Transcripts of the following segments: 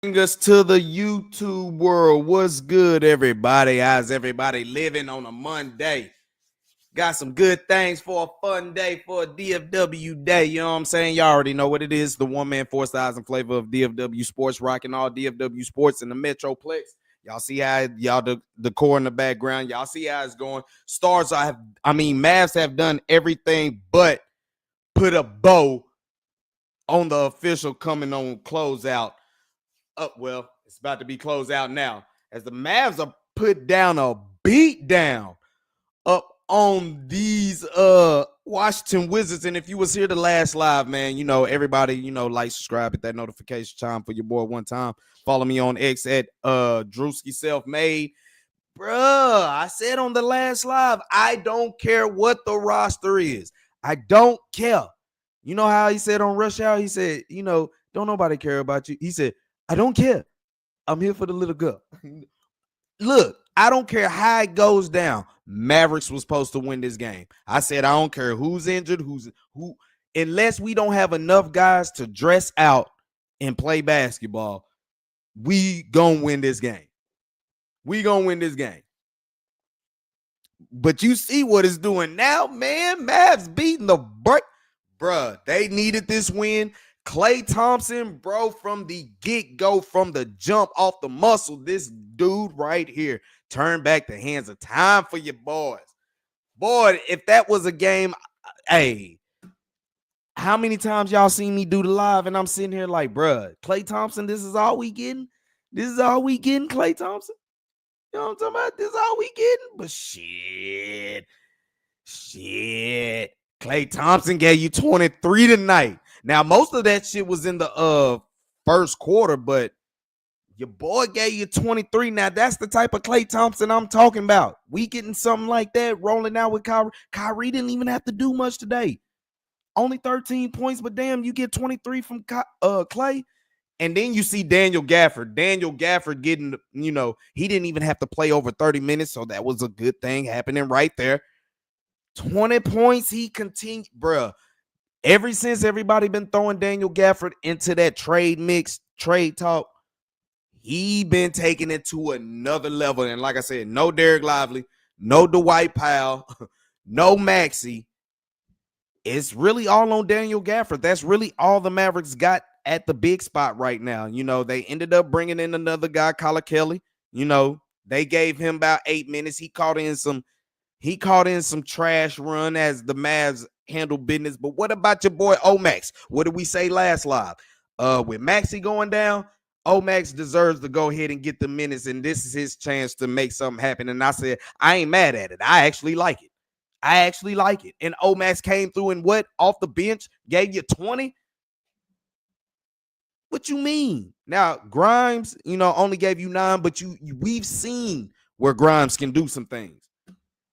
Bring us to the YouTube world. What's good, everybody? How's everybody living on a Monday? Got some good things for a fun day, for a DFW day. You know what I'm saying? Y'all already know what it is. The one man, 4,000 flavor of DFW sports, rocking all DFW sports in the Metroplex. Y'all see how the core in the background. Y'all see how it's going. Mavs have done everything but put a bow on the official coming on closeout. It's about to be closed out now as the Mavs are put down a beat down up on these Washington Wizards. And if you was here the last live, man, everybody, like, subscribe, hit that notification chime for your boy one time. Follow me on X at Drewski Self-Made. Bruh, I said on the last live, I don't care what the roster is. I don't care. You know how he said on Rush Hour? He said, don't nobody care about you. He said, I don't care. I'm here for the little girl. Look, I don't care how it goes down. Mavericks was supposed to win this game. I said I don't care who's injured, who, unless we don't have enough guys to dress out and play basketball, we gonna win this game. We gonna win this game. But you see what it's doing now, man. Mavs beating the break. Bruh, they needed this win. Klay Thompson, bro, from the get-go, from the jump off the muscle, this dude right here turned back the hands of time for your boys. Boy, if that was a game, hey, how many times y'all seen me do the live and I'm sitting here like, bruh, Klay Thompson, this is all we getting? This is all we getting, Klay Thompson? You know what I'm talking about? This is all we getting? But shit. Klay Thompson gave you 23 tonight. Now, most of that shit was in the first quarter, but your boy gave you 23. Now, that's the type of Klay Thompson I'm talking about. We getting something like that rolling out with Kyrie. Kyrie didn't even have to do much today. Only 13 points, but damn, you get 23 from Klay. And then you see Daniel Gafford. Daniel Gafford getting, he didn't even have to play over 30 minutes, so that was a good thing happening right there. 20 points, he continued, bruh. Ever since everybody been throwing Daniel Gafford into that trade talk, he been taking it to another level. And like I said, no Derek Lively, no Dwight Powell, no Maxey. It's really all on Daniel Gafford. That's really all the Mavericks got at the big spot right now. They ended up bringing in another guy, Kyler Kelly. They gave him about 8 minutes. He caught in some trash run as the Mavs handle business. But what about your boy Omax? What did we say last live? With Maxey going down, Omax deserves to go ahead and get the minutes, and this is his chance to make something happen. And I said, I ain't mad at it. I actually like it. And Omax came through and off the bench, gave you 20. What you mean? Now, Grimes, only gave you 9, but we've seen where Grimes can do some things.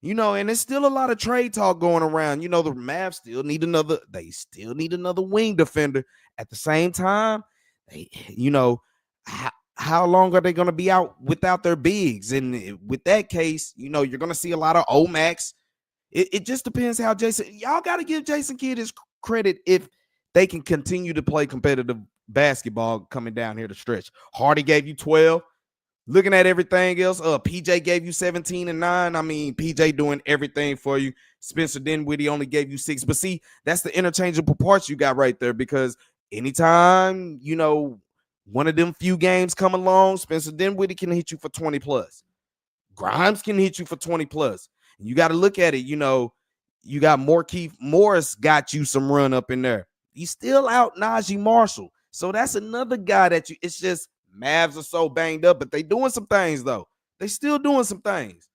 And there's still a lot of trade talk going around. The Mavs still need another wing defender. At the same time, how long are they going to be out without their bigs? And with that case, you're going to see a lot of Omax. It just depends how y'all got to give Jason Kidd his credit if they can continue to play competitive basketball coming down here to stretch. Hardy gave you 12. Looking at everything else, PJ gave you 17 and 9. I mean, PJ doing everything for you. Spencer Dinwiddie only gave you 6. But see, that's the interchangeable parts you got right there, because anytime, one of them few games come along, Spencer Dinwiddie can hit you for 20 plus. Grimes can hit you for 20 plus. And you got to look at it, you got Markieff Morris got you some run up in there. He's still out Najee Marshall. So that's another guy it's just, Mavs are so banged up, but they doing some things, though. They still doing some things.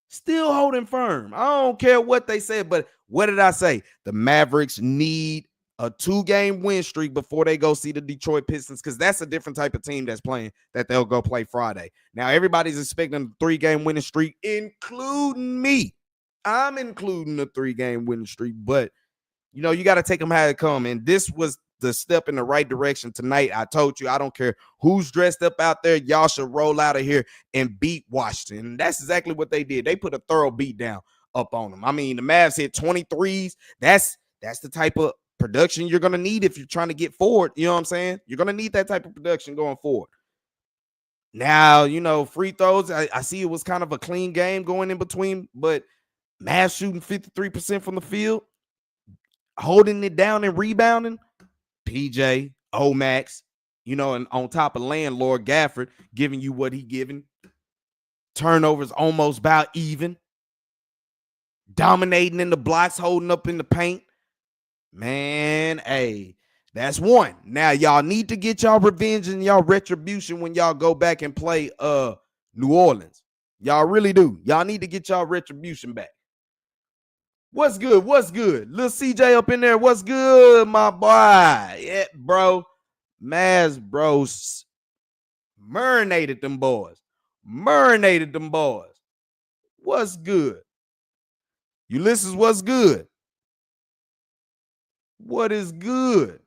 Still holding firm. I don't care what they said, but what did I say? The Mavericks need a 2-game win streak before they go see the Detroit Pistons, because that's a different type of team that's playing that they'll go play Friday. Now, everybody's expecting a 3-game winning streak, including me. I'm including the 3-game winning streak, but, you got to take them how it come, and this was the step in the right direction tonight. I told you, I don't care who's dressed up out there. Y'all should roll out of here and beat Washington. And that's exactly what they did. They put a thorough beat down up on them. I mean, the Mavs hit 23s. That's the type of production you're going to need if you're trying to get forward. You know what I'm saying? You're going to need that type of production going forward. Now, free throws, I see it was kind of a clean game going in between, but Mavs shooting 53% from the field, holding it down and rebounding. PJ, Omax, and on top of landlord Gafford giving you what he giving. Turnovers almost about even. Dominating in the blocks, holding up in the paint. Man, hey, that's one. Now y'all need to get y'all revenge and y'all retribution when y'all go back and play New Orleans. Y'all really do. Y'all need to get y'all retribution back. What's good? What's good? Little CJ up in there. What's good, my boy? Yeah, bro. Mavs, bros. Marinated them boys. Marinated them boys. What's good? Ulysses, what's good? What is good?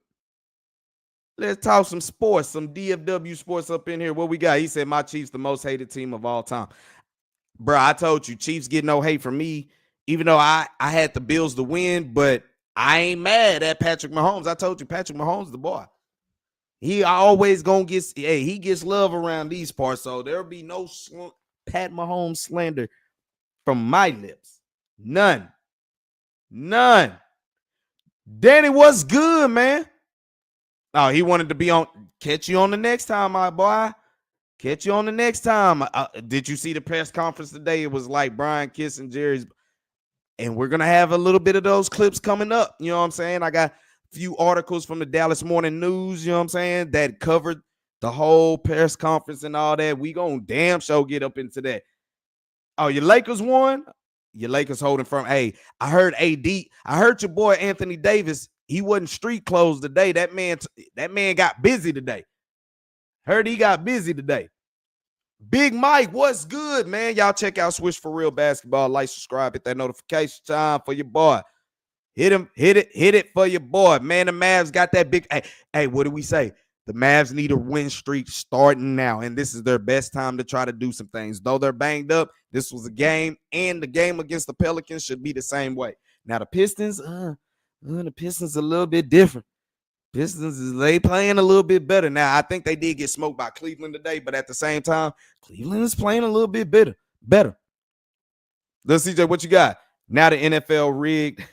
Let's talk some sports, some DFW sports up in here. What we got? He said, my Chiefs, the most hated team of all time. Bro, I told you, Chiefs get no hate from me, even though I had the Bills to win, but I ain't mad at Patrick Mahomes. I told you, Patrick Mahomes the boy. He always gonna get, he gets love around these parts, so there'll be no Pat Mahomes slander from my lips. None. Danny, what's good, man? Oh, he wanted to be on. Catch you on the next time, my boy. Catch you on the next time. Did you see the press conference today? It was like Brian kissing Jerry's. And we're going to have a little bit of those clips coming up. You know what I'm saying? I got a few articles from the Dallas Morning News, you know what I'm saying, that covered the whole press conference and all that. We going to damn sure get up into that. Oh, your Lakers won? Your Lakers holding firm. Hey, I heard your boy Anthony Davis. He wasn't street clothes today. That man got busy today. Heard he got busy today. Big Mike, what's good, man? Y'all check out Swish for Real Basketball. Like, subscribe, hit that notification time for your boy. Hit it for your boy. Man, the Mavs got that big. Hey, what do we say? The Mavs need a win streak starting now, and this is their best time to try to do some things. Though they're banged up, this was a game, and the game against the Pelicans should be the same way. Now, the Pistons a little bit different. Pistons, they playing a little bit better. Now, I think they did get smoked by Cleveland today, but at the same time, Cleveland is playing a little bit better. Let's see, CJ, what you got? Now the NFL rigged.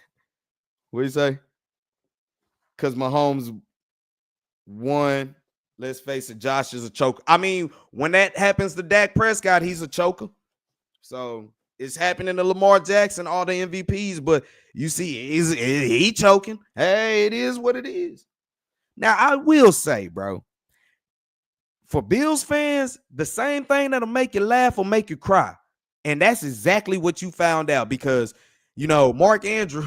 What do you say? Because Mahomes won. Let's face it, Josh is a choker. I mean, when that happens to Dak Prescott, he's a choker. So it's happening to Lamar Jackson, all the MVPs, but you see, he choking. Hey, it is what it is. Now, I will say, bro, for Bills fans, the same thing that'll make you laugh will make you cry. And that's exactly what you found out because, Mark Andrews,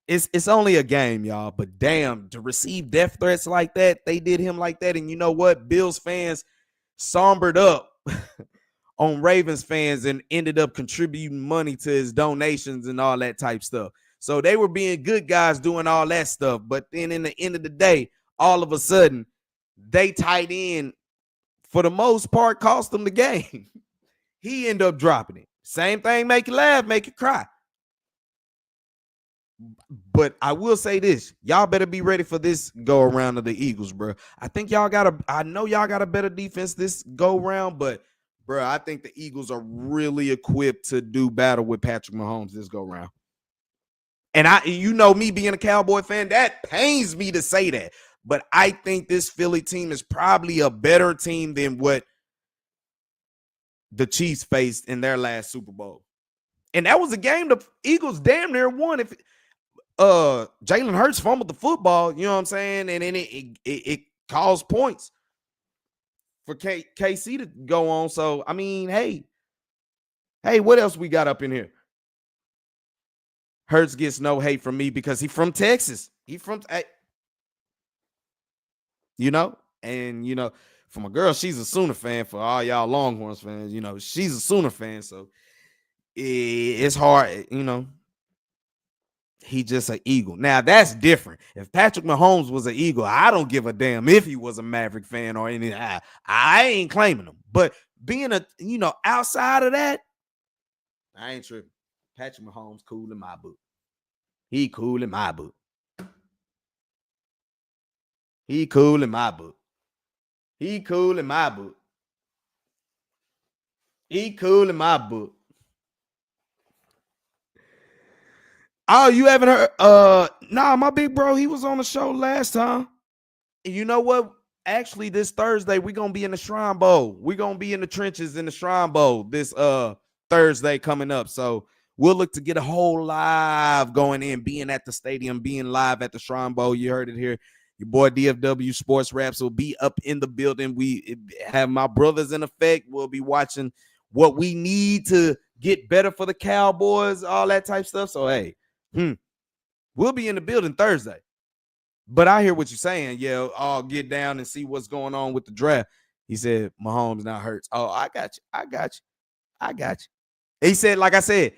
it's only a game, y'all. But damn, to receive death threats like that, they did him like that. And you know what? Bills fans sombered up on Ravens fans and ended up contributing money to his donations and all that type stuff. So they were being good guys doing all that stuff. But then in the end of the day, all of a sudden, they tight end, for the most part, cost them the game. He ended up dropping it. Same thing, make you laugh, make you cry. But I will say this. Y'all better be ready for this go around of the Eagles, bro. I know y'all got a better defense this go round, but bro, I think the Eagles are really equipped to do battle with Patrick Mahomes this go round. And me being a Cowboy fan, that pains me to say that. But I think this Philly team is probably a better team than what the Chiefs faced in their last Super Bowl. And that was a game the Eagles damn near won if Jalen Hurts fumbled the football, you know what I'm saying? And then it caused points for KC to go on. So, I mean, hey, what else we got up in here? Hurts gets no hate from me because he's from Texas. And for my girl, she's a Sooner fan. For all y'all Longhorns fans, she's a Sooner fan. So it's hard, he just an Eagle. Now, that's different. If Patrick Mahomes was an Eagle, I don't give a damn if he was a Maverick fan or anything. I ain't claiming him. But being outside of that, I ain't tripping. Patrick Mahomes cool in my book. He cool in my book. He cool in my book. He cool in my book. Oh, you haven't heard? Nah, my big bro, he was on the show last time. And you know what? Actually, this Thursday, we're gonna be in the Shrine Bowl. We're gonna be in the trenches in the Shrine Bowl this Thursday coming up. So we'll look to get a whole live going in, being at the stadium, being live at the Shrine Bowl. You heard it here. Your boy DFW Sports Raps will be up in the building. We have my brothers in effect. We'll be watching what we need to get better for the Cowboys, all that type stuff. So hey, we'll be in the building Thursday. But I hear what you're saying. Yeah, I'll get down and see what's going on with the draft. He said, Mahomes now hurts. Oh, I got you. I got you. He said, like I said,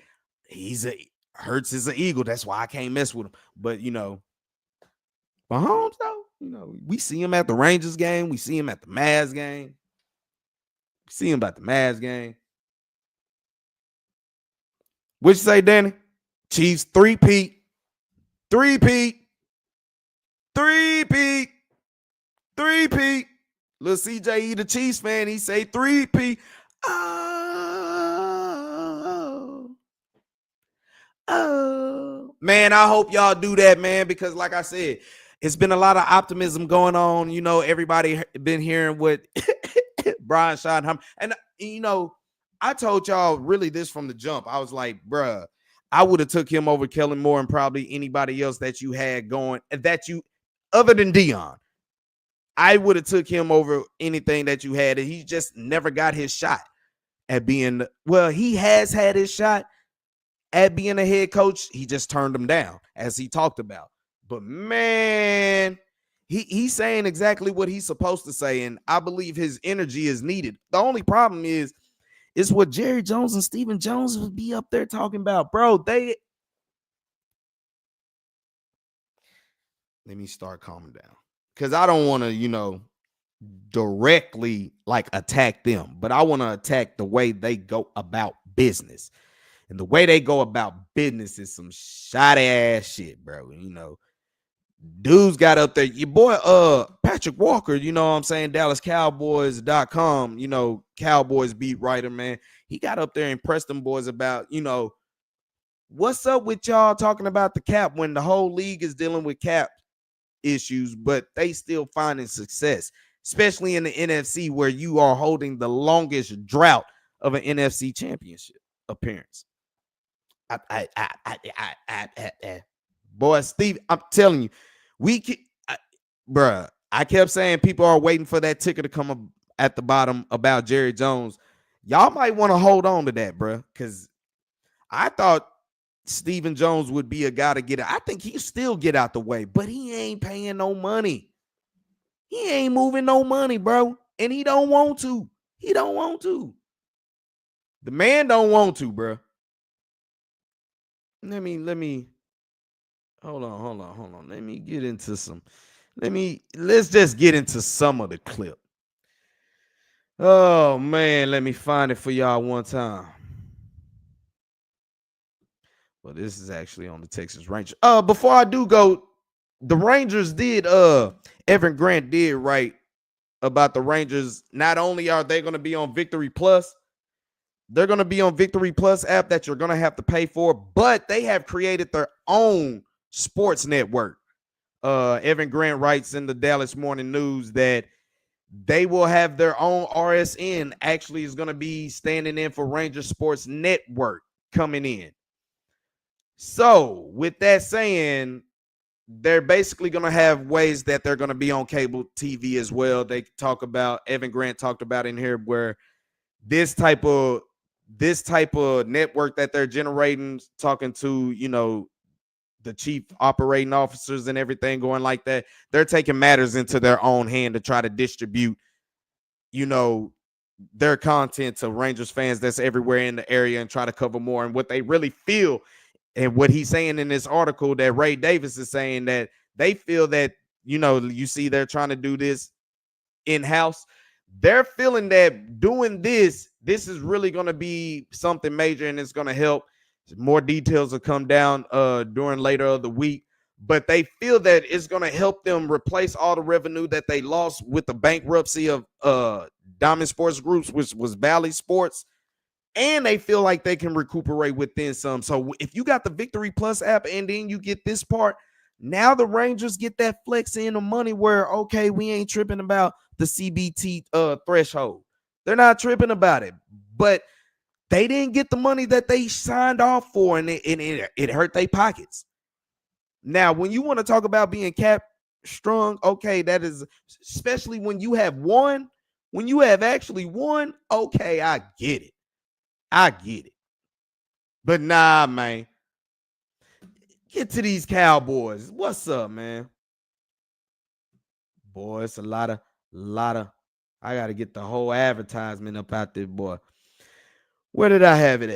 Hurts is an Eagle. That's why I can't mess with him. But Mahomes, though, we see him at the Rangers game. We see him at the Mavs game. We see him at the Mavs game. What you say, Danny? Chiefs, three-peat. Little CJ, the Chiefs fan, he say 3P. Man, I hope y'all do that, man, because like I said, it's been a lot of optimism going on. Everybody been hearing what Brain Schottenheimer. And, I told y'all really this from the jump. I was like, bruh, I would have took him over Kellen Moore and probably anybody else that you had going, other than Dion. I would have took him over anything that you had. And he just never got his shot at being, he has had his shot at being a head coach. He just turned him down, as he talked about. But man, he's saying exactly what he's supposed to say. And I believe his energy is needed. The only problem is what Jerry Jones and Stephen Jones would be up there talking about. Bro, let me start calming down. Because I don't want to, directly attack them, but I want to attack the way they go about business. And the way they go about business is some shoddy ass shit, bro. Dudes got up there. Your boy, Patrick Walker, DallasCowboys.com, Cowboys beat writer, man. He got up there and pressed them boys about, what's up with y'all talking about the cap when the whole league is dealing with cap issues, but they still finding success, especially in the NFC, where you are holding the longest drought of an NFC championship appearance. Boy, Steve, I'm telling you, I kept saying people are waiting for that ticker to come up at the bottom about Jerry Jones. Y'all might want to hold on to that, bro, because I thought Stephen Jones would be a guy to get it. I think he still get out the way, but he ain't paying no money. He ain't moving no money, bro. And he don't want to. The man don't want to, bro. Let me hold on. Let's just get into some of the clip. Oh man, let me find it for y'all one time. Well, this is actually on the Texas Rangers. Before I do go, the Rangers did, Evan Grant did write about the Rangers. Not only are they going to be on Victory Plus, they're going to be on Victory Plus app that you're going to have to pay for, but they have created their own sports network. Evan Grant writes in the Dallas Morning News that they will have their own RSN, actually is going to be standing in for Rangers Sports Network coming in. So with that saying, they're basically going to have ways that they're going to be on cable TV as well. They talk about, Evan Grant talked about in here, where this type of network that they're generating, talking to, the chief operating officers and everything going like that, they're taking matters into their own hand to try to distribute, their content to Rangers fans that's everywhere in the area and try to cover more. And what they really feel, and what he's saying in this article that Ray Davis is saying, that they feel that, you see they're trying to do this in-house. They're feeling that doing this is really going to be something major, and it's going to help. More details will come down during later of the week, but they feel that it's going to help them replace all the revenue that they lost with the bankruptcy of Diamond Sports Groups, which was Bally Sports. and they feel like they can recuperate within some. So if you got the Victory Plus app and then you get this part, now the Rangers get that flex in the money where, okay, we ain't tripping about the CBT threshold. They're not tripping about it, but they didn't get the money that they signed off for, and it hurt their pockets. Now, when you want to talk about being cap strong, okay, that is, especially when you have actually won, okay, I get it. But nah, man. Get to these Cowboys. What's up, man? Boy, it's a lot of, I got to get the whole advertisement up out there, boy. Where did I have it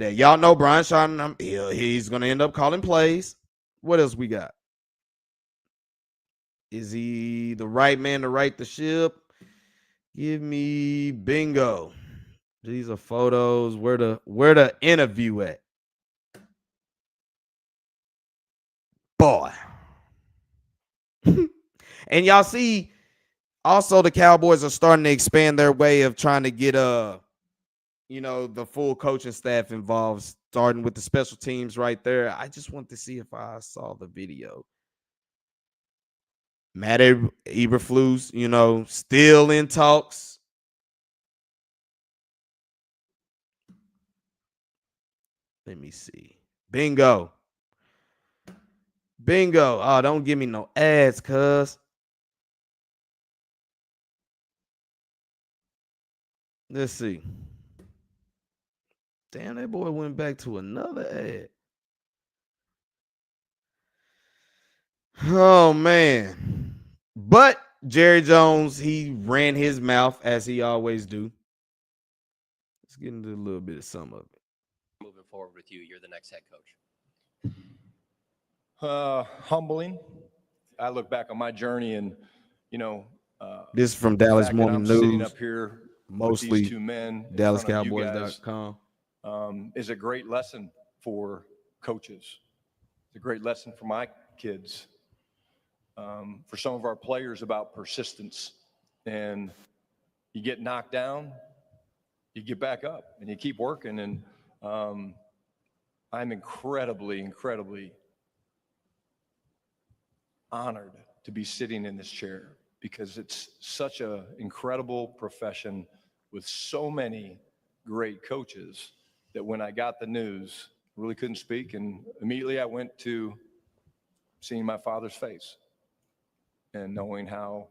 at? Y'all know Brain Schottenheimer, he's going to end up calling plays. What else we got? Is he the right man to right the ship? Give me bingo. These are photos. Where the interview at? Boy. And y'all see, also the Cowboys are starting to expand their way of trying to get the full coaching staff involved, starting with the special teams right there. I just want to see if I saw the video. Matt Eberflus, still in talks. Let me see. Bingo. Oh, don't give me no ads, cuz. Let's see. Damn, that boy went back to another ad. Oh, man. But Jerry Jones, he ran his mouth as he always do. Let's get into a little bit of some of it. Moving forward with you, you're the next head coach. Humbling. I look back on my journey and, this is from Dallas Morning News. Sitting up here mostly with these two men, DallasCowboys.com. is a great lesson for coaches. It's a great lesson for my kids, for some of our players about persistence. And you get knocked down, you get back up, and you keep working. And I'm incredibly honored to be sitting in this chair, because it's such an incredible profession with so many great coaches that when I got the news, I really couldn't speak. And immediately I went to seeing my father's face and knowing how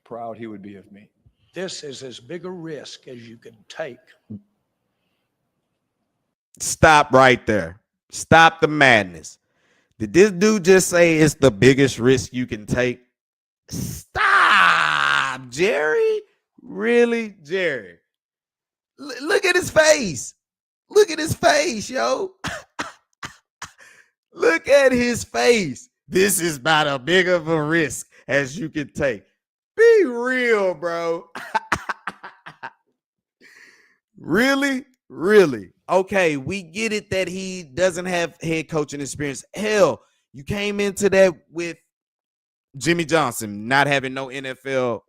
proud he would be of me. This is as big a risk as you can take. Stop right there. Stop the madness. Did this dude just say it's the biggest risk you can take? Stop, Jerry. Really, Jerry? Look at his face. Look at his face, yo. Look at his face. This is about as big of a risk as you can take. Be real, bro. Really? Okay, we get it that he doesn't have head coaching experience. Hell, you came into that with Jimmy Johnson not having no NFL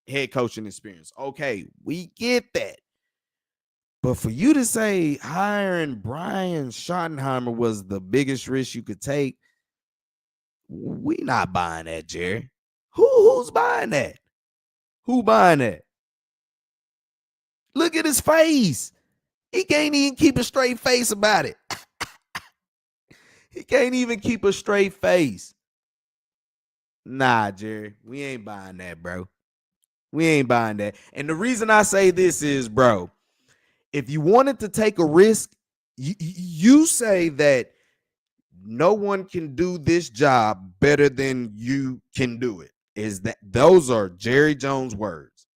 head coaching experience. Okay, we get that. But for you to say hiring Brain Schottenheimer was the biggest risk you could take, we not buying that, Jerry. Who's buying that? Who buying that? Look at his face. He can't even keep a straight face about it. He can't even keep a straight face. Nah, Jerry, we ain't buying that, bro. We ain't buying that. And the reason I say this is, bro, if you wanted to take a risk, you say that no one can do this job better than you can do it. Those are Jerry Jones' words.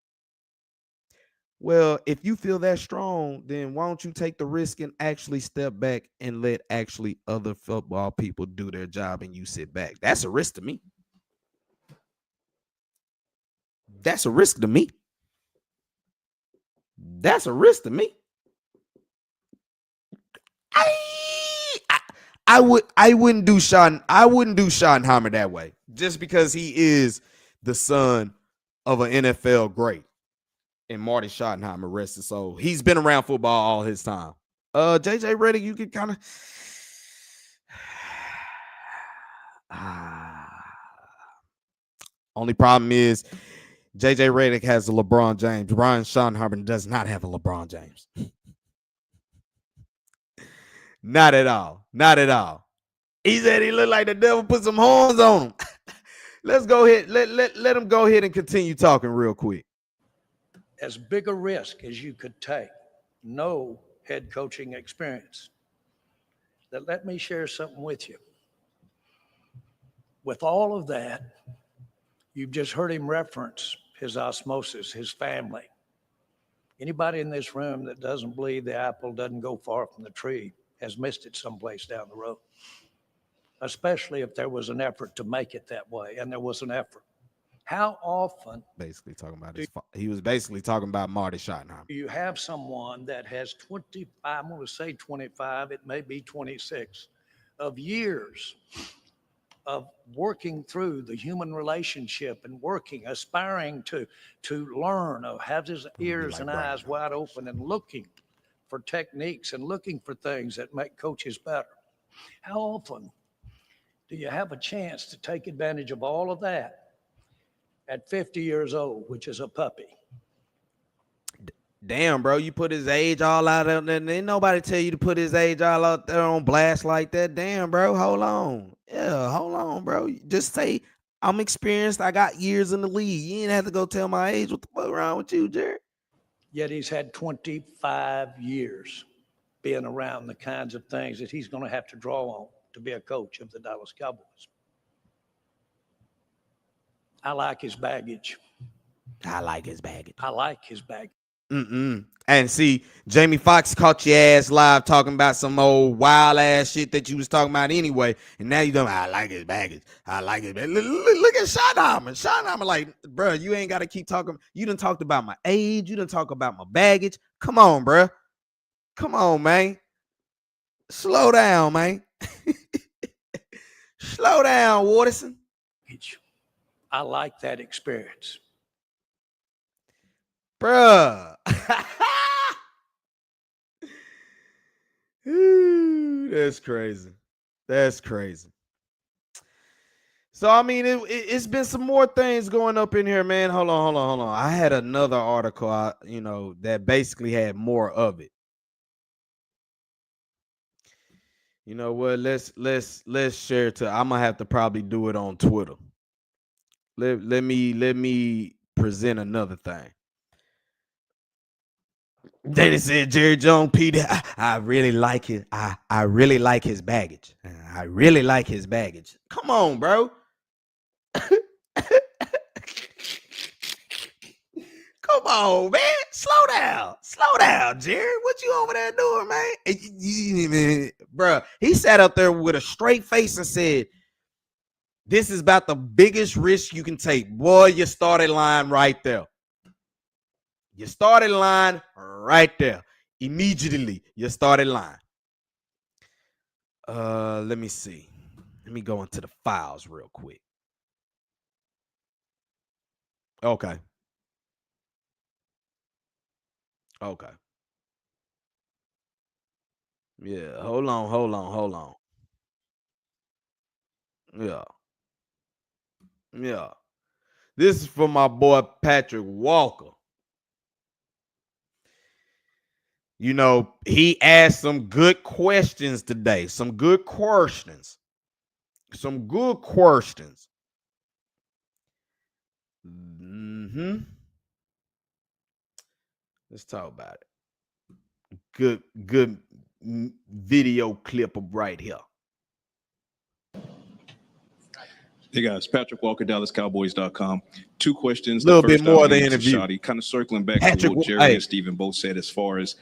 Well, if you feel that strong, then why don't you take the risk and actually step back and let actually other football people do their job and you sit back? That's a risk to me. That's a risk to me. That's a risk to me. I wouldn't do Schottenheimer that way, just because he is the son of an NFL great. and Marty Schottenheimer, rest his soul. He's been around football all his time. JJ Redick, you can kind of only problem is JJ Redick has a LeBron James. Brian Schottenheimer does not have a LeBron James. Not at all. Not at all. He said he looked like the devil put some horns on him. Let's go ahead. Let him go ahead and continue talking real quick. As big a risk as you could take, no head coaching experience. That let me share something with you. With all of that, you've just heard him reference his osmosis, his family. Anybody in this room that doesn't believe the apple doesn't go far from the tree has missed it someplace down the road, especially if there was an effort to make it that way, and there was an effort. How often basically talking about he was basically talking about Marty Schottenheimer. You have someone that has 25, I'm going to say 25, it may be 26, of years of working through the human relationship and working, aspiring to learn, of have his ears and eyes wide open and looking for techniques and looking for things that make coaches better. How often do you have a chance to take advantage of all of that at 50 years old, which is a puppy? Damn, bro, you put his age all out there, and ain't nobody tell you to put his age all out there on blast like that. Damn, bro, hold on. Yeah, hold on, bro. Just say, I'm experienced. I got years in the league. You ain't have to go tell my age. What the fuck wrong with you, Jared? Yet he's had 25 years being around the kinds of things that he's going to have to draw on to be a coach of the Dallas Cowboys. I like his baggage. I like his baggage. I like his baggage. And see, Jamie Foxx caught your ass live talking about some old wild ass shit that you was talking about anyway. And now you don't, I like his baggage. I like his baggage. Look at Schottenheimer. Schottenheimer, like, bro, you ain't got to keep talking. You done talked about my age. You done talk about my baggage. Come on, bro. Come on, man. Slow down, man. Slow down, Waterson. I like that experience. Bruh. That's crazy. That's crazy. So, I mean, it's been some more things going up in here, man. Hold on. I had another article, that basically had more of it. You know what? Let's share it. I'm gonna have to probably do it on Twitter. Let me present another thing. They said Jerry Jones, Peter. I really like it. I really like his baggage. I really like his baggage. Come on, bro. Come on, man. Slow down, Jerry. What you over there doing, man? Bro, he sat up there with a straight face and said, this is about the biggest risk you can take. Boy, you started line right there. You started line right there. Immediately, you started line. Let me see. Let me go into the files real quick. Okay. Yeah, hold on. Yeah. This is for my boy Patrick Walker. You know, he asked some good questions today. Some good questions. Let's talk about it. Good video clip of right here. Hey guys, Patrick Walker, DallasCowboys.com. Two questions. A little bit more of the interview. Shotty, kind of circling back to what Jerry and Steven both said as far as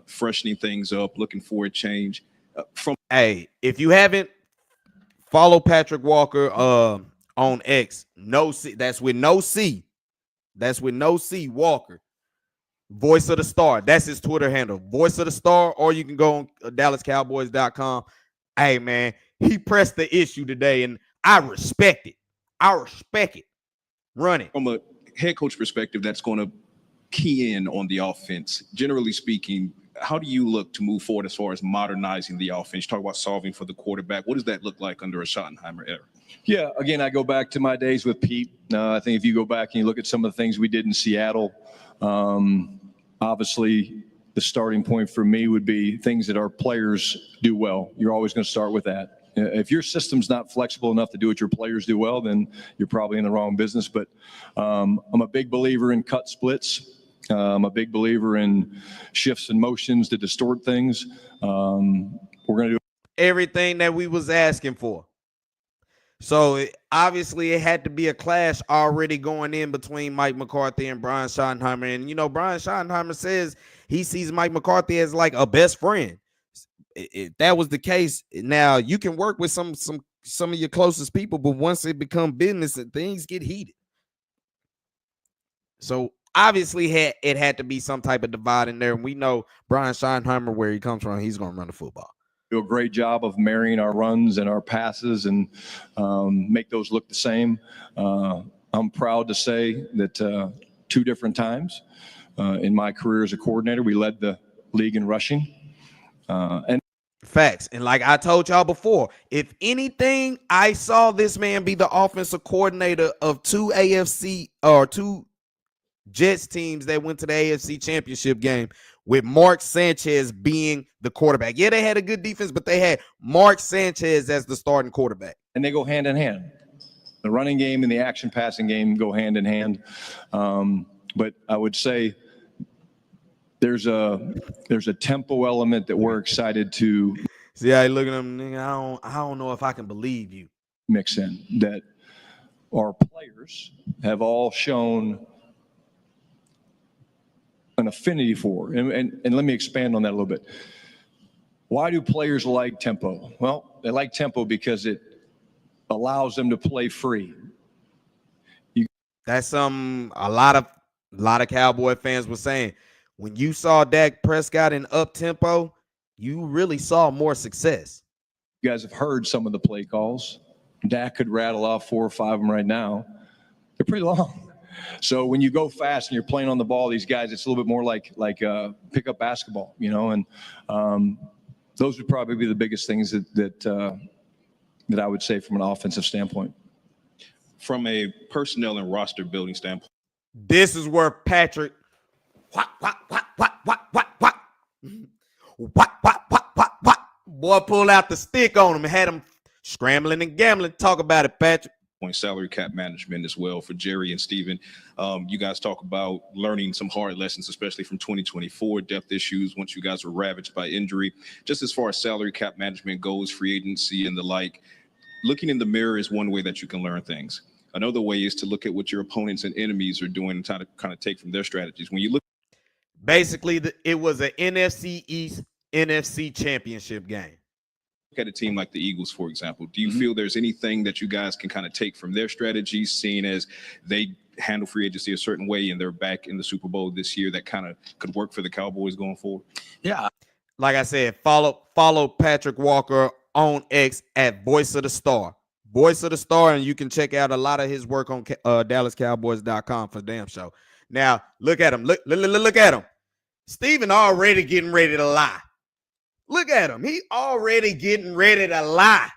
freshening things up, looking for a change. If you haven't, follow Patrick Walker on X. That's with no C. Walker. Voice of the Star. That's his Twitter handle. Voice of the Star, or you can go on DallasCowboys.com. Hey, man, he pressed the issue today, and I respect it. Run it. From a head coach perspective, that's going to key in on the offense, generally speaking, how do you look to move forward as far as modernizing the offense? You talk about solving for the quarterback. What does that look like under a Schottenheimer era? Yeah, again, I go back to my days with Pete. I think if you go back and you look at some of the things we did in Seattle, obviously the starting point for me would be things that our players do well. You're always going to start with that. If your system's not flexible enough to do what your players do well, then you're probably in the wrong business. But I'm a big believer in cut splits. I'm a big believer in shifts and motions to distort things. We're going to do everything that we was asking for. So obviously it had to be a clash already going in between Mike McCarthy and Brian Schottenheimer. And, you know, Brian Schottenheimer says he sees Mike McCarthy as like a best friend. If that was the case, now you can work with some of your closest people, but once it becomes business and things get heated. So obviously it had to be some type of divide in there. And we know Brian Schottenheimer, where he comes from, he's going to run the football. Do a great job of marrying our runs and our passes and make those look the same. I'm proud to say that 2 different times in my career as a coordinator, we led the league in rushing. And facts. And like I told y'all before, if anything, I saw this man be the offensive coordinator of 2 AFC or 2 Jets teams that went to the AFC Championship game, with Mark Sanchez being the quarterback. Yeah, they had a good defense, but they had Mark Sanchez as the starting quarterback. And they go hand in hand. The running game and the action passing game go hand in hand. But I would say there's a tempo element that we're excited to see how you look at them, nigga. I don't know if I can believe you. Mix in that our players have all shown an affinity for. And let me expand on that a little bit. Why do players like tempo? Well, they like tempo because it allows them to play free. That's something a lot of Cowboy fans were saying. When you saw Dak Prescott in up tempo, you really saw more success. You guys have heard some of the play calls. Dak could rattle off 4 or 5 of them right now. They're pretty long. So when you go fast and you're playing on the ball, these guys, it's a little bit more like pickup basketball, you know. And those would probably be the biggest things that I would say from an offensive standpoint. From a personnel and roster building standpoint, this is where Patrick boy pulled out the stick on him and had him scrambling and gambling. Talk about it, Patrick. Salary cap management as well for Jerry and Steven. You guys talk about learning some hard lessons, especially from 2024, depth issues once you guys were ravaged by injury. Just as far as salary cap management goes, free agency and the like, looking in the mirror is one way that you can learn things. Another way is to look at what your opponents and enemies are doing and try to kind of take from their strategies. When you look, basically, it was an NFC East, NFC championship game. At a team like the Eagles, for example, do you feel there's anything that you guys can kind of take from their strategies, seeing as they handle free agency a certain way and they're back in the Super Bowl this year, that kind of could work for the Cowboys going forward? Yeah. Like I said, follow Patrick Walker on X at Voice of the Star. Voice of the Star, and you can check out a lot of his work on DallasCowboys.com for damn show. Now, look at him. Look at him. Steven already getting ready to lie. Look at him. He already getting ready to lie.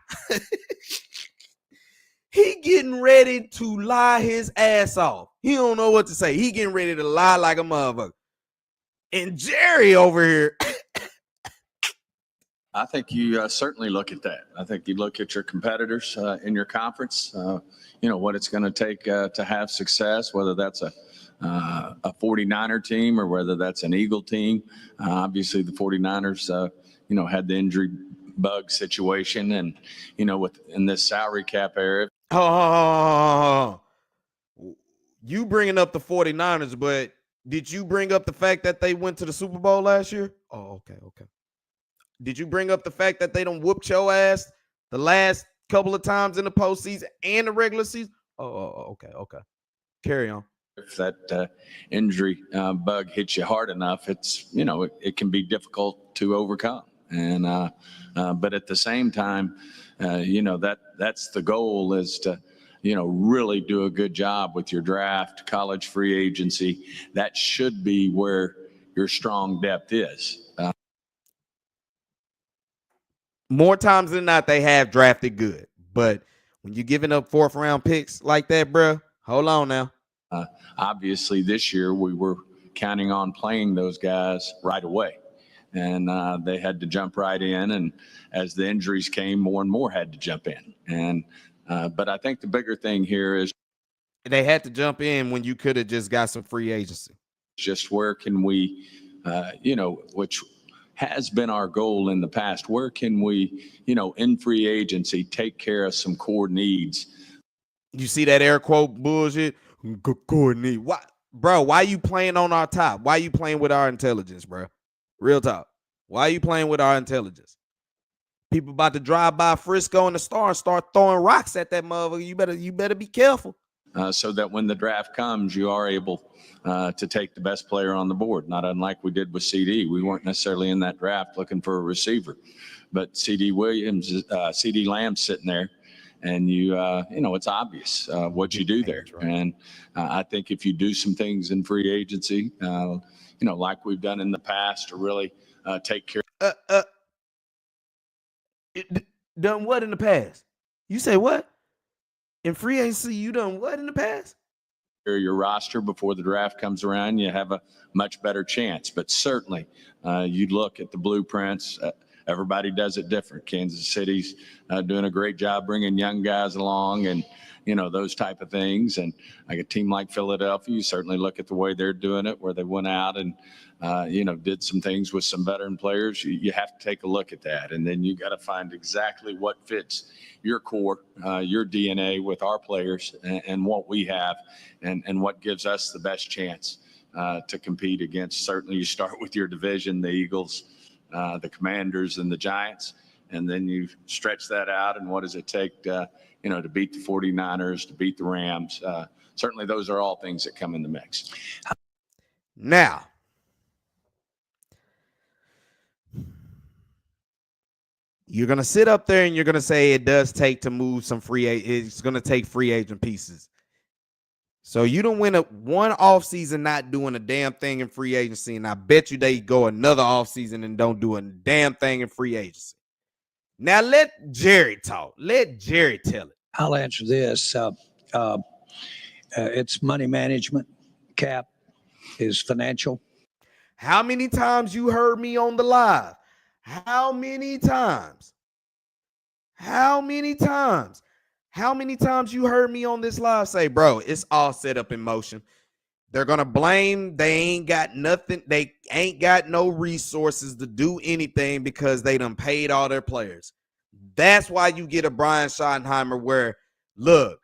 He getting ready to lie his ass off. He don't know what to say. He getting ready to lie like a motherfucker. And Jerry over here. I think you certainly look at that. I think you look at your competitors in your conference, you know, what it's going to take to have success, whether that's a 49er team or whether that's an Eagle team. Obviously, the 49ers, you know, had the injury bug situation, and, you know, in this salary cap era. Oh, you bringing up the 49ers, but did you bring up the fact that they went to the Super Bowl last year? Oh, okay. Did you bring up the fact that they done whooped your ass the last couple of times in the postseason and the regular season? Oh, okay. Carry on. If that injury bug hits you hard enough, it's, you know, it can be difficult to overcome. And but at the same time, you know, that's the goal, is to, really do a good job with your draft, college free agency. That should be where your strong depth is. More times than not, they have drafted good. But when you're giving up 4th-round picks like that, bro, hold on now. Obviously, this year we were counting on playing those guys right away. And they had to jump right in. And as the injuries came, more and more had to jump in. And but I think the bigger thing here is they had to jump in when you could have just got some free agency. Just where can we, which has been our goal in the past, where can we, in free agency, take care of some core needs? You see that air quote bullshit? Core need. Why, bro, why you playing on our top? Why you playing with our intelligence, bro? Real talk. Why you playing with our intelligence? People about to drive by Frisco and the Star and start throwing rocks at that motherfucker. You better be careful. So that when the draft comes, you are able to take the best player on the board, not unlike we did with CD. We weren't necessarily in that draft looking for a receiver, but CD Lamb's sitting there, and it's obvious what you do there. Right. And I think if you do some things in free agency, like we've done in the past to really take care. Done what in the past? You say what? In free agency, you done what in the past? Your roster before the draft comes around, you have a much better chance. But certainly, you look at the blueprints. Everybody does it different. Kansas City's doing a great job bringing young guys along, and those type of things. And like a team like Philadelphia, you certainly look at the way they're doing it, where they went out and did some things with some veteran players. You have to take a look at that, and then you got to find exactly what fits your core, your DNA with our players and what we have, and what gives us the best chance to compete against. Certainly, you start with your division, the Eagles, the Commanders, and the Giants, and then you stretch that out. And what does it take to beat the 49ers, to beat the Rams? Certainly, those are all things that come in the mix. Now, you're going to sit up there and you're going to say it does take to move some it's going to take free agent pieces. So you don't win one offseason not doing a damn thing in free agency, and I bet you they go another offseason and don't do a damn thing in free agency. Now let Jerry talk. Let Jerry tell it. I'll answer this. It's money management. Cap is financial. How many times you heard me on the live? How many times? How many times? How many times you heard me on this live say, bro, it's all set up in motion. They're going to blame. They ain't got nothing. They ain't got no resources to do anything because they done paid all their players. That's why you get a Brain Schottenheimer where, look,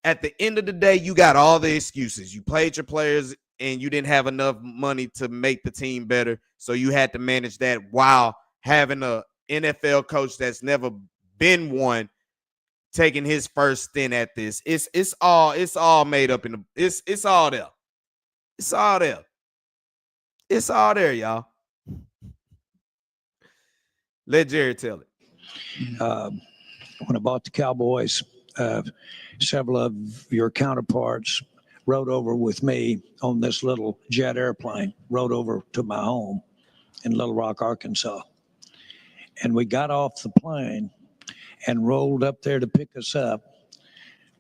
at the end of the day, you got all the excuses. You played your players and you didn't have enough money to make the team better. So you had to manage that while having a NFL coach that's never been one taking his first stint at this. It's all made up in the it's all there. It's all there. It's all there, y'all. Let Jerry tell it. When I bought the Cowboys, several of your counterparts rode over with me on this little jet airplane, rode over to my home in Little Rock, Arkansas. And we got off the plane and rolled up there to pick us up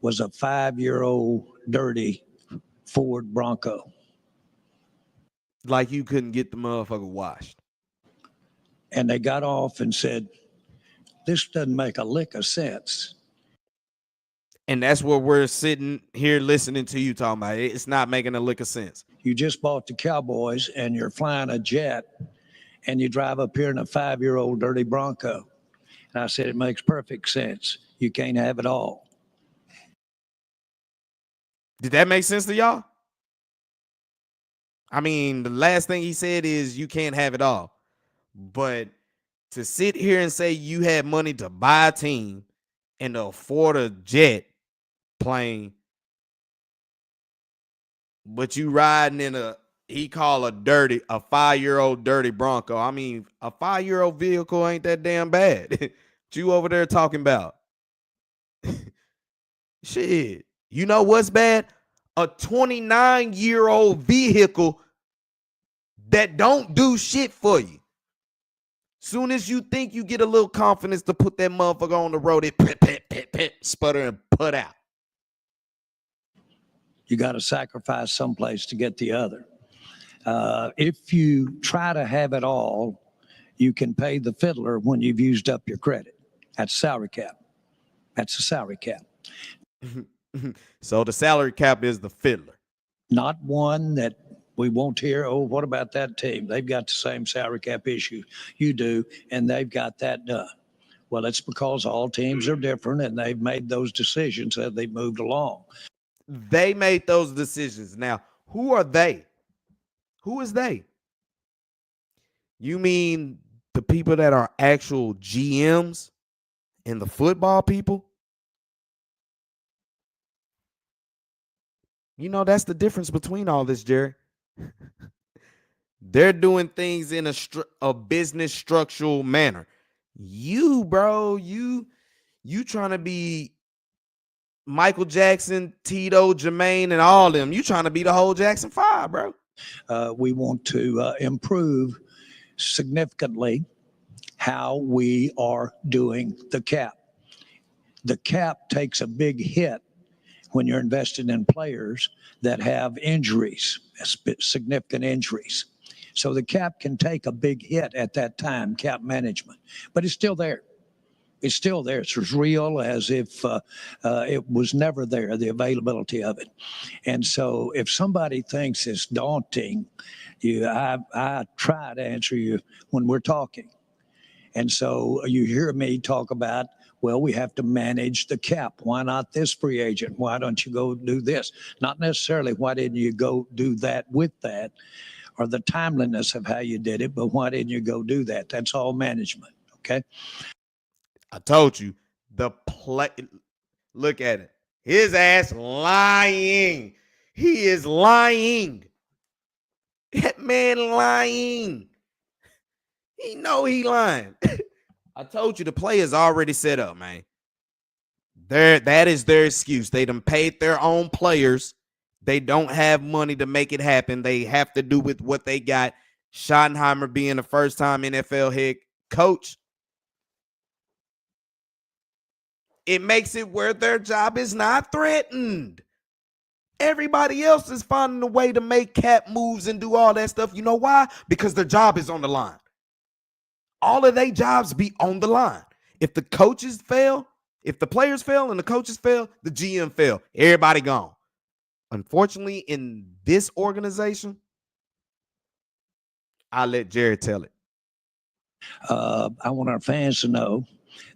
was a 5-year-old dirty Ford Bronco. Like you couldn't get the motherfucker washed. And they got off and said, this doesn't make a lick of sense. And that's what we're sitting here listening to you talking about. It's not making a lick of sense. You just bought the Cowboys and you're flying a jet and you drive up here in a 5-year-old dirty Bronco. And I said, it makes perfect sense. You can't have it all. Did that make sense to y'all? I mean, the last thing he said is you can't have it all. But to sit here and say you had money to buy a team and to afford a jet plane, but you riding in a 5-year-old dirty Bronco. I mean, a 5-year-old vehicle ain't that damn bad. What you over there talking about? Shit. You know what's bad? A 29-year-old vehicle that don't do shit for you. Soon as you think you get a little confidence to put that motherfucker on the road, it pit, sputter and put out. You got to sacrifice someplace to get the other. If you try to have it all, you can pay the fiddler when you've used up your credit. That's salary cap. That's a salary cap. So the salary cap is the fiddler. Not one that we won't hear, oh, what about that team? They've got the same salary cap issue you do, and they've got that done. Well, it's because all teams are different, and they've made those decisions as they've moved along. They made those decisions. Now, who are they? Who is they? You mean the people that are actual GMs and the football people? You know, that's the difference between all this, Jerry. They're doing things in a business structural manner. You, bro, you trying to be Michael Jackson, Tito, Jermaine, and all them. You trying to be the whole Jackson 5, bro. We want to improve significantly how we are doing the cap. The cap takes a big hit when you're invested in players that have injuries, significant injuries. So the cap can take a big hit at that time, cap management, but it's still there. It's still there. It's as real as if it was never there, the availability of it. And so if somebody thinks it's daunting, I try to answer you when we're talking. And so you hear me talk about, well, we have to manage the cap. Why not this free agent? Why don't you go do this? Not necessarily why didn't you go do that with that, or the timeliness of how you did it, but why didn't you go do that? That's all management, okay? I told you, the play. Look at it. His ass lying. He is lying. That man lying. He know he lying. I told you the play is already set up, man. That is their excuse. They done paid their own players. They don't have money to make it happen. They have to do with what they got. Schottenheimer being the first-time NFL head coach, it makes it where their job is not threatened. Everybody else is finding a way to make cap moves and do all that stuff. You know why? Because their job is on the line. All of their jobs be on the line. If the coaches fail, if the players fail and the coaches fail, the GM fail. Everybody gone. Unfortunately, in this organization, I'll let Jared tell it. I want our fans to know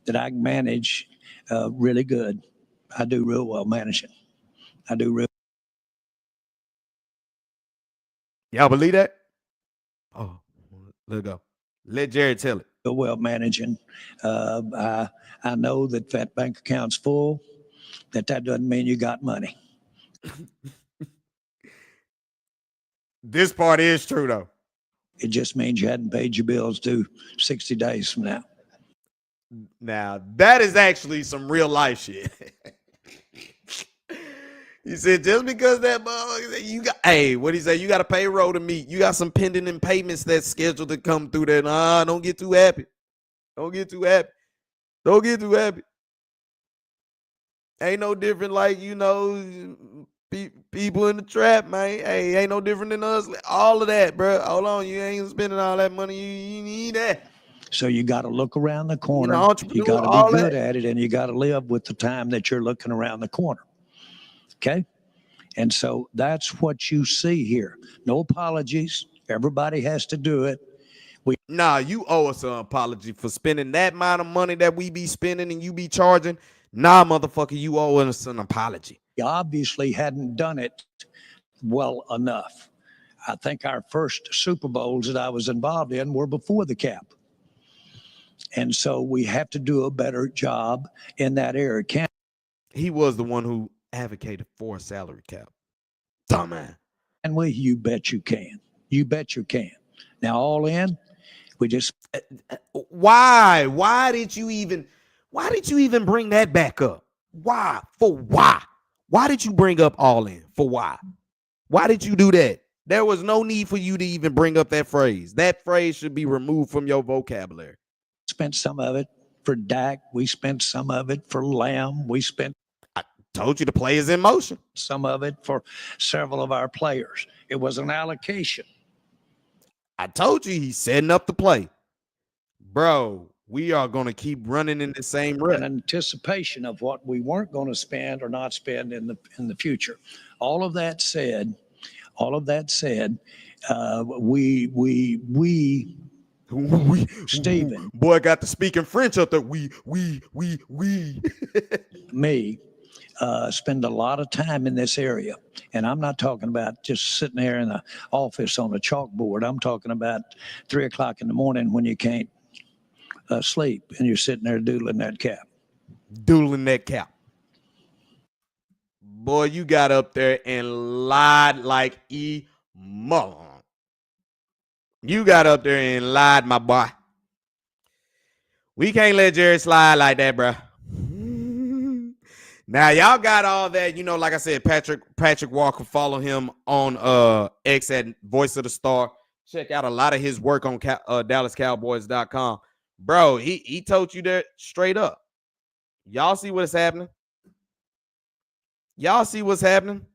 that I can manage really good. I do real well managing. I do real. Y'all believe that? Oh, let it go. Let Jared tell it. Well managing. I know that that bank account's full. That doesn't mean you got money. This part is true, though. It just means you hadn't paid your bills due 60 days from now. Now, that is actually some real life shit. He said, just because that motherfucker, you got, hey, what he say? You got a payroll to meet. You got some pending in payments that's scheduled to come through there. Nah, don't get too happy. Don't get too happy. Don't get too happy. Ain't no different like, you know, people in the trap, man. Hey, ain't no different than us. All of that, bro. Hold on. You ain't spending all that money. You need that. So you got to look around the corner. You got to be good at it, and you got to live with the time that you're looking around the corner. Okay? And so that's what you see here. No apologies. Everybody has to do it. Nah, you owe us an apology for spending that amount of money that we be spending and you be charging. Nah, motherfucker, you owe us an apology. You obviously hadn't done it well enough. I think our first Super Bowls that I was involved in were before the cap. And so we have to do a better job in that area. He was the one who advocated for a salary cap. Dumbass. And you bet you can. You bet you can. Now, all in, we just. Why? Why did you even bring that back up? Why? For why? Why did you bring up all in? For why? Why did you do that? There was no need for you to even bring up that phrase. That phrase should be removed from your vocabulary. Spent some of it for Dak. We spent some of it for Lamb. We spent Told you the play is in motion. some of it for several of our players. It was an allocation. I told you he's setting up the play. Bro, we are going to keep running in the same rut. An anticipation of what we weren't going to spend or not spend in the future. All of that said, we Stephen, boy got to speaking French up there. We. me, spend a lot of time in this area. And I'm not talking about just sitting there in the office on a chalkboard. I'm talking about 3 o'clock in the morning when you can't sleep and you're sitting there doodling that cap. Boy, you got up there and lied like a moron. You got up there and lied, my boy. We can't let Jerry slide like that, bro. Now, y'all got all that, like I said, Patrick Walker, follow him on X at Voice of the Star. Check out a lot of his work on DallasCowboys.com. Bro, he told you that straight up. Y'all see what's happening? Y'all see what's happening?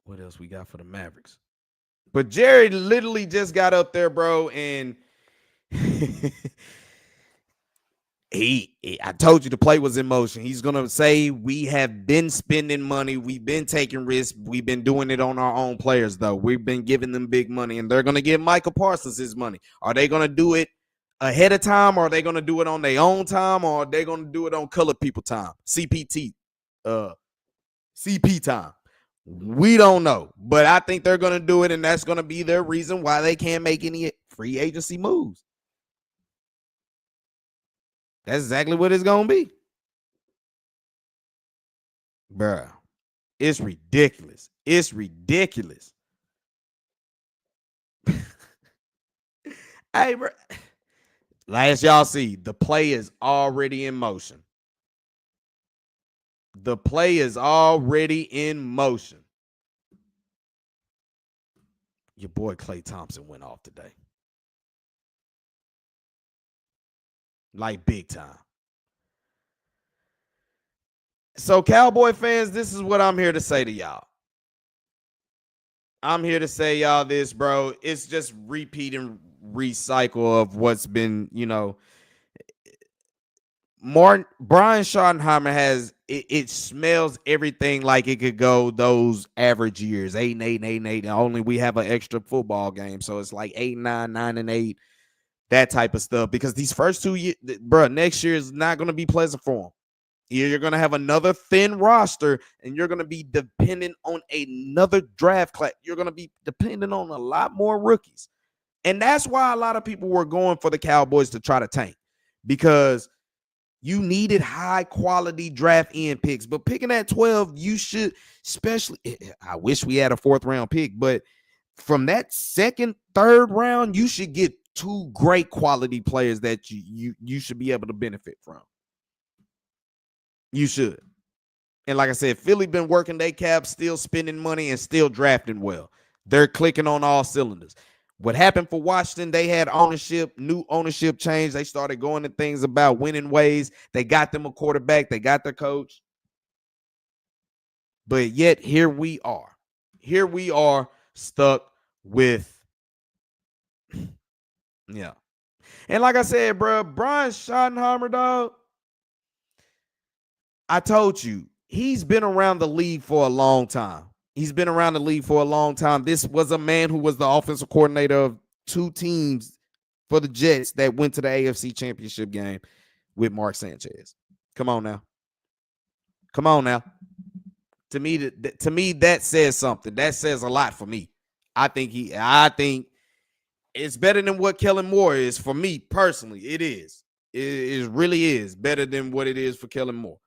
What else we got for the Mavericks? But Jerry literally just got up there, bro, and I told you the play was in motion. He's going to say we have been spending money. We've been taking risks. We've been doing it on our own players, though. We've been giving them big money, and they're going to give Michael Parsons his money. Are they going to do it ahead of time, or are they going to do it on their own time, or are they going to do it on colored people time? CP time. We don't know, but I think they're going to do it, and that's going to be their reason why they can't make any free agency moves. That's exactly what it's going to be. Bruh, it's ridiculous. It's ridiculous. Hey, bro. As y'all see, the play is already in motion. The play is already in motion. Your boy Klay Thompson went off today. Like big time. So, Cowboy fans, this is what I'm here to say to y'all. I'm here to say y'all this, bro. It's just repeat and recycle of what's been, Brian Schottenheimer has it smells everything like it could go those average years, 8-8, 8-8. Only we have an extra football game, so it's like 8-9, 9-8, that type of stuff. Because these first 2 years, bro, next year is not going to be pleasant for them. You're going to have another thin roster, and you're going to be dependent on another draft class. You're going to be dependent on a lot more rookies, and that's why a lot of people were going for the Cowboys to try to tank, because you needed high-quality draft end picks. But picking at 12, you should, especially, I wish we had a 4th-round pick, but from that 2nd, 3rd round, you should get 2 great quality players that you should be able to benefit from. You should. And like I said, Philly been working their cap, still spending money, and still drafting well. They're clicking on all cylinders. What happened for Washington, they had new ownership change. They started going to things about winning ways. They got them a quarterback. They got their coach. But yet, here we are. Here we are stuck with, yeah. And like I said, bro, Brian Schottenheimer, dog, I told you, he's been around the league for a long time. This was a man who was the offensive coordinator of 2 teams for the Jets that went to the AFC Championship game with Mark Sanchez. Come on now. To me, that says something. That says a lot for me. I think it's better than what Kellen Moore is for me personally. It is. It really is better than what it is for Kellen Moore.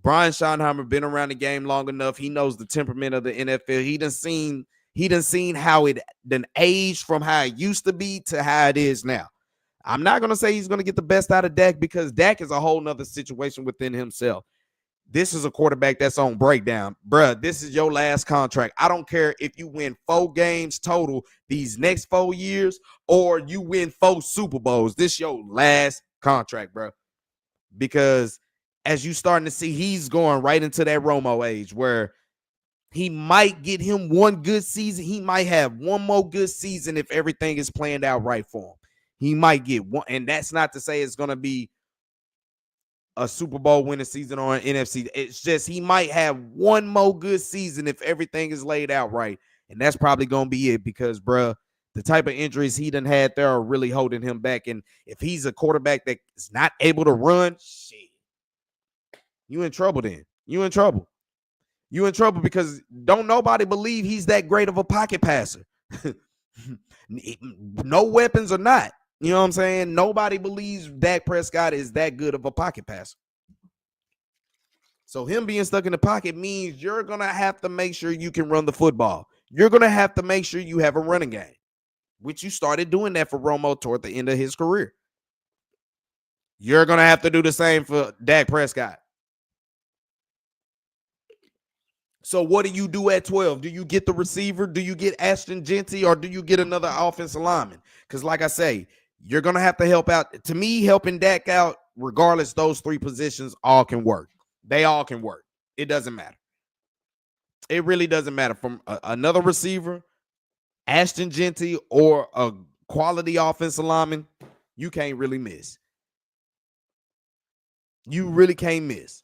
Brian Schottenheimer been around the game long enough. He knows the temperament of the NFL. He done seen how it done aged from how it used to be to how it is now. I'm not going to say he's going to get the best out of Dak because Dak is a whole nother situation within himself. This is a quarterback that's on breakdown. Bruh, this is your last contract. I don't care if you win 4 games total these next 4 years or you win 4 Super Bowls. This is your last contract, bro. Because as you starting to see, he's going right into that Romo age where he might get him one good season. He might have one more good season if everything is planned out right for him. He might get one, and that's not to say it's going to be a Super Bowl winning season or an NFC. It's just he might have one more good season if everything is laid out right. And that's probably going to be it because, bruh, the type of injuries he done had there are really holding him back. And if he's a quarterback that is not able to run, shit, you in trouble then. You in trouble. You in trouble because don't nobody believe he's that great of a pocket passer. No weapons or not. You know what I'm saying? Nobody believes Dak Prescott is that good of a pocket passer. So him being stuck in the pocket means you're going to have to make sure you can run the football. You're going to have to make sure you have a running game, which you started doing that for Romo toward the end of his career. You're going to have to do the same for Dak Prescott. So what do you do at 12? Do you get the receiver? Do you get Ashton Genty or do you get another offensive lineman? Because like I say, you're going to have to help out. To me, helping Dak out, regardless, those 3 positions all can work. They all can work. It doesn't matter. It really doesn't matter. From another receiver, Ashton Genty, or a quality offensive lineman, you can't really miss. You really can't miss.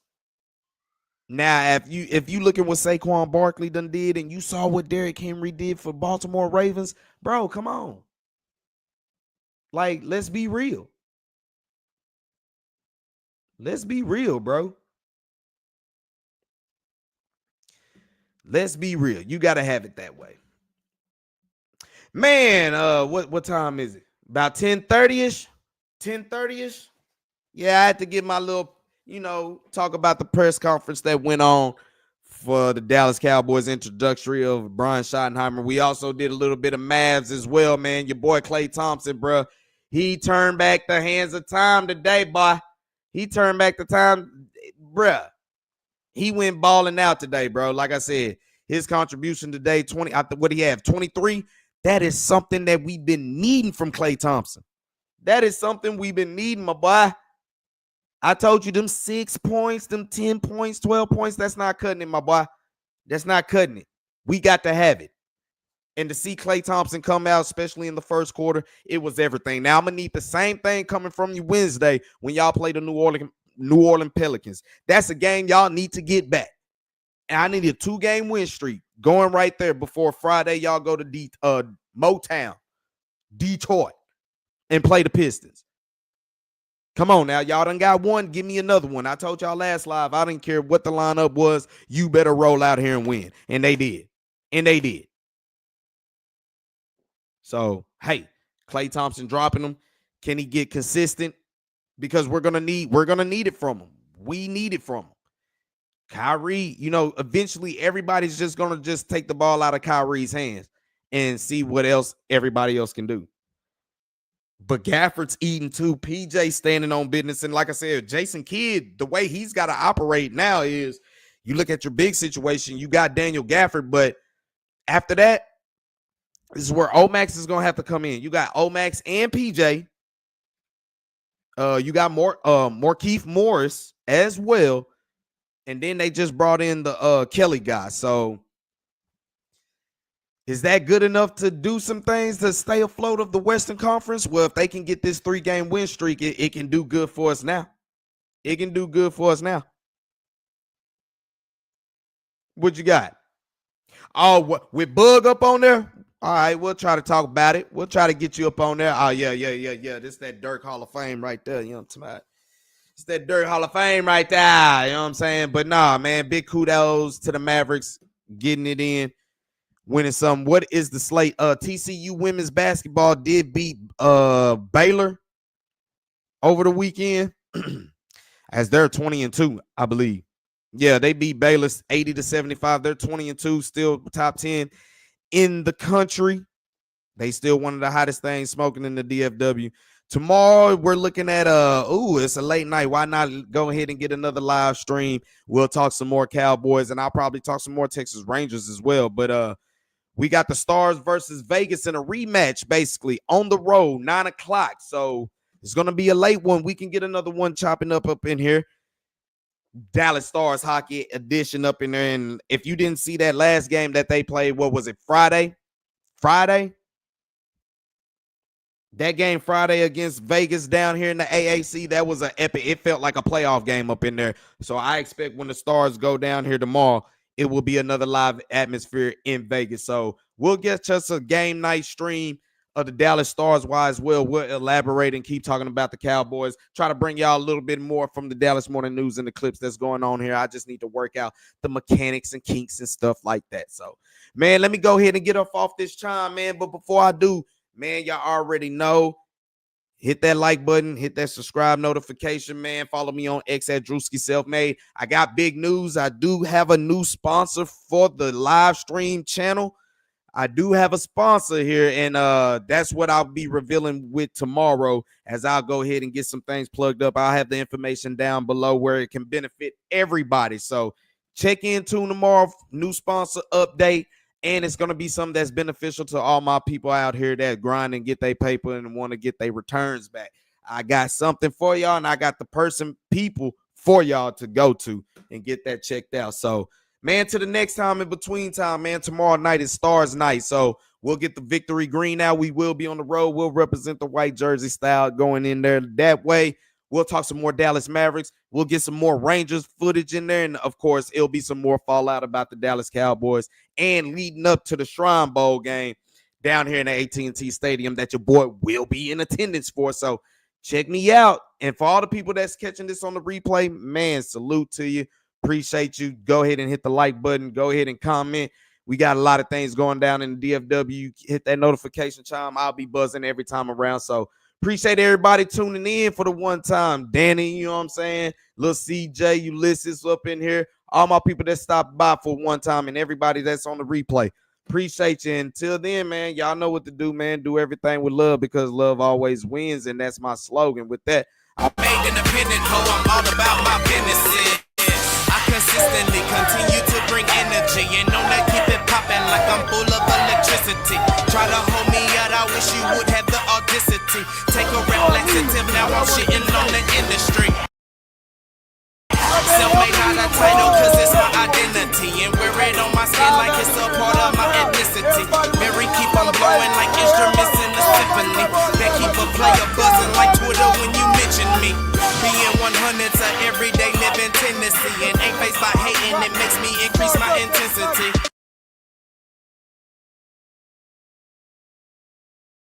Now, if you look at what Saquon Barkley done did and you saw what Derrick Henry did for Baltimore Ravens, bro, come on. Like, let's be real. Let's be real, bro. Let's be real. You got to have it that way. Man, what time is it? About 10:30-ish? 10:30-ish? Yeah, I had to get my little, talk about the press conference that went on for the Dallas Cowboys introductory of Brain Schottenheimer. We also did a little bit of Mavs as well, man. Your boy Klay Thompson, bro. He turned back the hands of time today, boy. He turned back the time, bruh. He went balling out today, bro. Like I said, his contribution today, 20, what do he have? 23? That is something that we've been needing from Klay Thompson. That is something we've been needing, my boy. I told you them 6 points, them 10 points, 12 points, that's not cutting it, my boy. That's not cutting it. We got to have it. And to see Klay Thompson come out, especially in the first quarter, it was everything. Now, I'm going to need the same thing coming from you Wednesday when y'all play the New Orleans Pelicans. That's a game y'all need to get back. And I need a 2-game win streak going right there before Friday. Y'all go to Motown, Detroit, and play the Pistons. Come on now. Y'all done got one. Give me another one. I told y'all last live, I didn't care what the lineup was. You better roll out here and win. And they did. And they did. So, hey, Klay Thompson dropping them. Can he get consistent? Because we're gonna need it from him. We need it from him. Kyrie, eventually everybody's just gonna take the ball out of Kyrie's hands and see what else everybody else can do. But Gafford's eating too. PJ standing on business. And like I said, Jason Kidd, the way he's got to operate now is you look at your big situation, you got Daniel Gafford, but after that, this is where Omax is going to have to come in. You got Omax and PJ. You got Markeith Morris as well. And then they just brought in the Kelly guy. So is that good enough to do some things to stay afloat of the Western Conference? Well, if they can get this 3-game win streak, it can do good for us now. It can do good for us now. What you got? Oh, what, with Bug up on there? All right, we'll try to talk about it. We'll try to get you up on there. Oh, yeah. This is that Dirk Hall of Fame right there. You know what I'm talking about? It's that Dirk Hall of Fame right there. You know what I'm saying? But nah, man, big kudos to the Mavericks getting it in, winning some. What is the slate? TCU women's basketball did beat Baylor over the weekend as they're 20-2, I believe. Yeah, they beat Baylor 80-75. They're 20-2, still top 10 in the country. They still one of the hottest things smoking in the DFW. Tomorrow we're looking at it's a late night. Why not go ahead and get another live stream? We'll talk some more Cowboys, and I'll probably talk some more Texas Rangers as well. But we got the Stars versus Vegas in a rematch, basically on the road, 9:00. So it's gonna be a late one. We can get another one chopping up in here. Dallas Stars hockey edition up in there. And if you didn't see that last game that they played, what was it? Friday. That game Friday against Vegas down here in the AAC, that was an epic. It felt like a playoff game up in there. So I expect when the Stars go down here tomorrow, it will be another live atmosphere in Vegas. So we'll get just a game night stream of the Dallas Stars as well. We'll elaborate and keep talking about the Cowboys. Try to bring y'all a little bit more from the Dallas Morning News and the clips that's going on here. I just need to work out the mechanics and kinks and stuff like that. So, man, let me go ahead and get off this chime, man. But before I do, man, y'all already know. Hit that like button. Hit that subscribe notification, man. Follow me on X at Drewski Selfmade. I got big news. I do have a new sponsor for the live stream channel. I do have a sponsor here, and that's what I'll be revealing with tomorrow as I'll go ahead and get some things plugged up. I'll have the information down below where it can benefit everybody. So check in, tune tomorrow, new sponsor update. And it's going to be something that's beneficial to all my people out here that grind and get their paper and want to get their returns back. I got something for y'all, and I got the people for y'all to go to and get that checked out. So, man, to the next time in between time, man, tomorrow night is Stars night. So we'll get the victory green out. We will be on the road. We'll represent the white jersey style going in there that way. We'll talk some more Dallas Mavericks. We'll get some more Rangers footage in there. And, of course, it'll be some more fallout about the Dallas Cowboys and leading up to the Shrine Bowl game down here in the AT&T Stadium that your boy will be in attendance for. So check me out. And for all the people that's catching this on the replay, man, salute to you. Appreciate you. Go ahead and hit the like button. Go ahead and comment. We got a lot of things going down in the DFW. Hit that notification chime. I'll be buzzing every time around. So appreciate everybody tuning in for the one time. Danny, you know what I'm saying? Little CJ, Ulysses up in here. All my people that stopped by for one time and everybody that's on the replay. Appreciate you. Until then, man, y'all know what to do, man. Do everything with love because love always wins, and that's my slogan. With that, I'm made independent, I'm all about my business. I consistently continue to bring energy and on that keep it popping like I'm full of electricity. Try to hold me out, I wish you would have the audacity. Take a reflexive, now I'm shitting on the industry. Self-made not a title cause it's my identity, and wear it on my skin like it's a part of my ethnicity. Mary keep on blowing like instruments in a symphony that keep a player buzzing like Twitter when you mention me. Being 100's a everyday living tendency, and ain't faced by hating, it makes me increase my intensity.